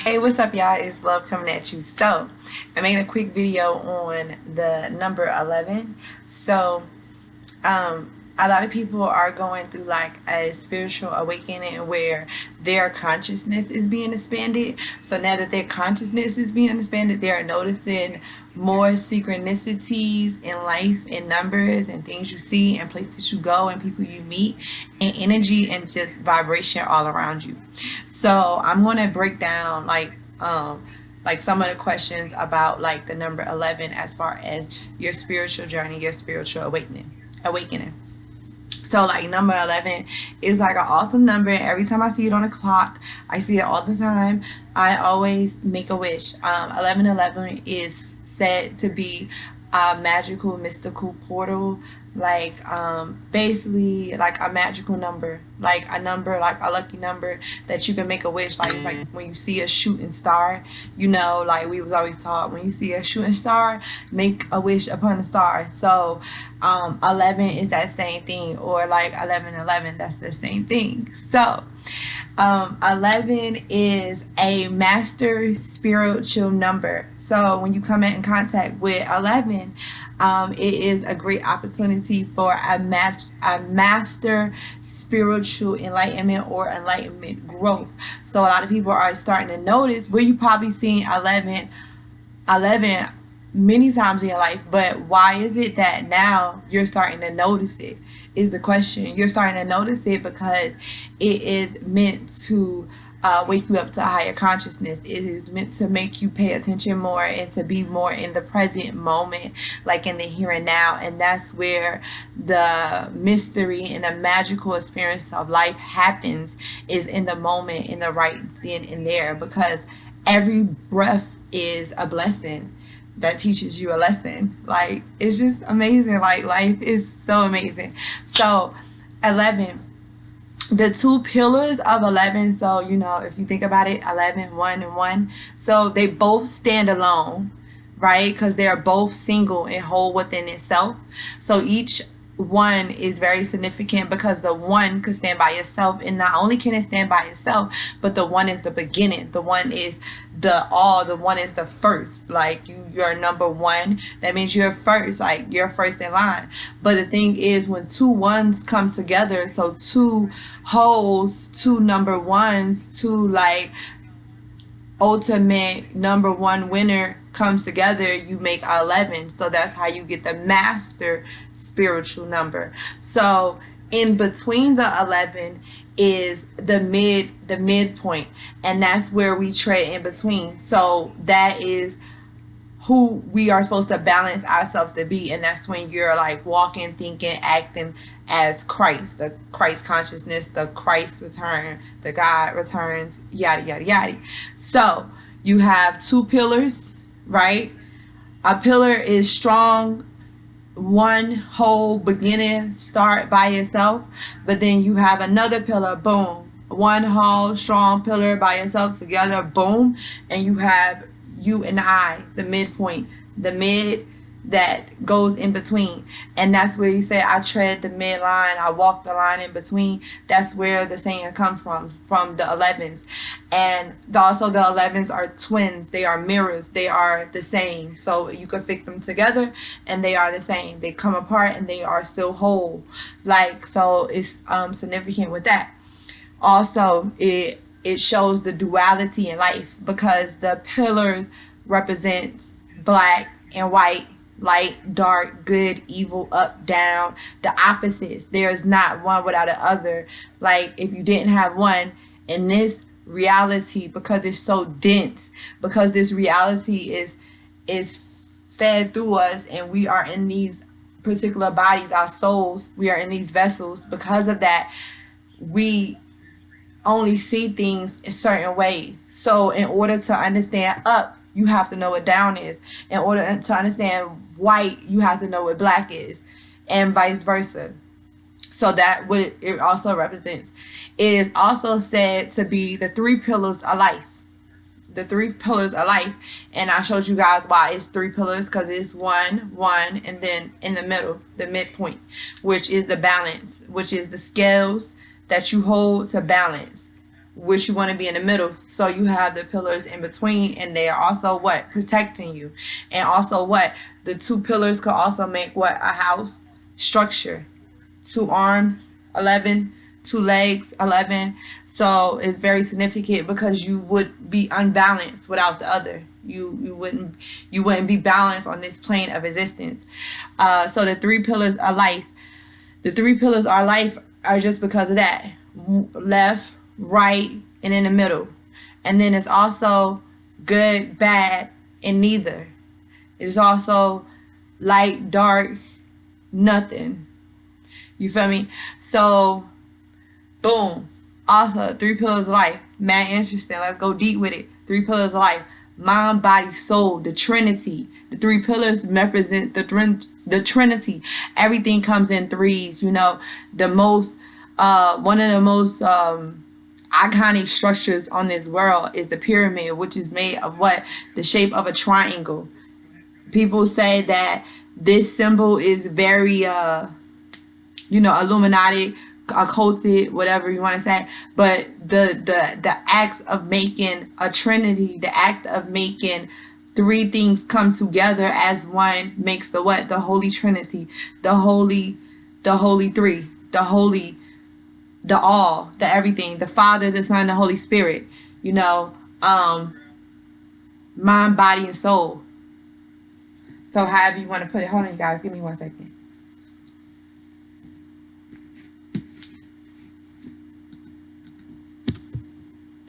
Hey, what's up, y'all? It's Love coming at you. So, I made a quick video on the number 11. So, a lot of people are going through like a spiritual awakening where their consciousness is being expanded. So now that their consciousness is being expanded, they're noticing more synchronicities in life and numbers and things you see and places you go and people you meet and energy and just vibration all around you. So I'm going to break down like some of the questions about like the number 11 as far as your spiritual journey, your spiritual awakening. So like number 11 is like an awesome number. Every time I see it on the clock, I see it all the time. I always make a wish. 1111 is said to be a magical, mystical portal. Like basically like a magical number, like a number, like a lucky number that you can make a wish. Like it's like when you see a shooting star, like we was always taught, when you see a shooting star, make a wish upon the star. So 11 is that same thing, or like 1111, that's the same thing. So 11 is a master spiritual number. So when you come in contact with 11, it is a great opportunity for a master spiritual enlightenment or enlightenment growth. So a lot of people are starting to notice where you probably seen 11 many times in your life, but why is it that now you're starting to notice it, is the question. You're starting to notice it because it is meant to wake you up to a higher consciousness. It is meant to make you pay attention more and to be more in the present moment, like in the here and now. And that's where the mystery and the magical experience of life happens, is in the moment, in the right then and there, because every breath is a blessing that teaches you a lesson. Like, it's just amazing. Like, life is so amazing. So 11, the two pillars of 11, so if you think about it, 11, 1 and 1, so they both stand alone, right? Because they're both single and whole within itself. So each one is very significant because the one could stand by itself, and not only can it stand by itself, but the one is the beginning, the one is the one is the first. Like, you're number one, that means you're first, like you're first in line. But the thing is, when two ones come together, so two wholes, two number ones, two like ultimate number one winner comes together, you make 11. So that's how you get the master spiritual number. So in between the 11 is the midpoint, and that's where we tread in between. So that is who we are supposed to balance ourselves to be, and that's when you're like walking, thinking, acting as Christ, the Christ consciousness, the Christ return, the God returns, yada yada yada. So you have two pillars, right? A pillar is strong, one whole beginning, start by itself. But then you have another pillar, boom, one whole strong pillar by itself, together, boom. And you have you and I, the midpoint, the mid that goes in between. And that's where you say, I tread the midline, I walk the line in between. That's where the saying comes from the 11s. And also the 11s are twins, they are mirrors, they are the same. So you could fix them together and they are the same. They come apart and they are still whole. Like, so it's significant with that. Also, it shows the duality in life, because the pillars represents black and white, light, dark, good, evil, up, down, the opposites. There's not one without the other. Like, if you didn't have one in this reality, because it's so dense, because this reality is fed through us, and we are in these particular bodies, our souls, we are in these vessels. Because of that, we only see things a certain way. So in order to understand up, you have to know what down is. In order to understand white, you have to know what black is, and vice versa. So that what it also represents. It is also said to be the three pillars of life. The three pillars of life. And I showed you guys why it's three pillars, because it's one, and then in the middle, the midpoint, which is the balance, which is the scales that you hold to balance which you want to be in the middle. So you have the pillars in between, and they are also what? Protecting you. And also what? The two pillars could also make what? A house structure. Two arms, 11. Two legs, 11. So it's very significant because you would be unbalanced without the other. You wouldn't be balanced on this plane of existence. So the three pillars are life. The three pillars are life are just because of that. Left, right, and in the middle. And then it's also good, bad, and neither. It's also light, dark, nothing. You feel me? So, boom. Also, three pillars of life. Mad interesting. Let's go deep with it. Three pillars of life. Mind, body, soul. The Trinity. The three pillars represent the Trinity. Everything comes in threes. You know, the most, one of the most iconic structures on this world is the pyramid, which is made of what? The shape of a triangle. People say that this symbol is very, Illuminati, occulted, whatever you want to say. But the act of making a trinity, the act of making three things come together as one makes the what? The Holy Trinity, the holy three, the holy, the all, the everything, the Father, the Son, the Holy Spirit. You know, mind, body, and soul. So however you want to put it. Hold on, you guys. Give me 1 second.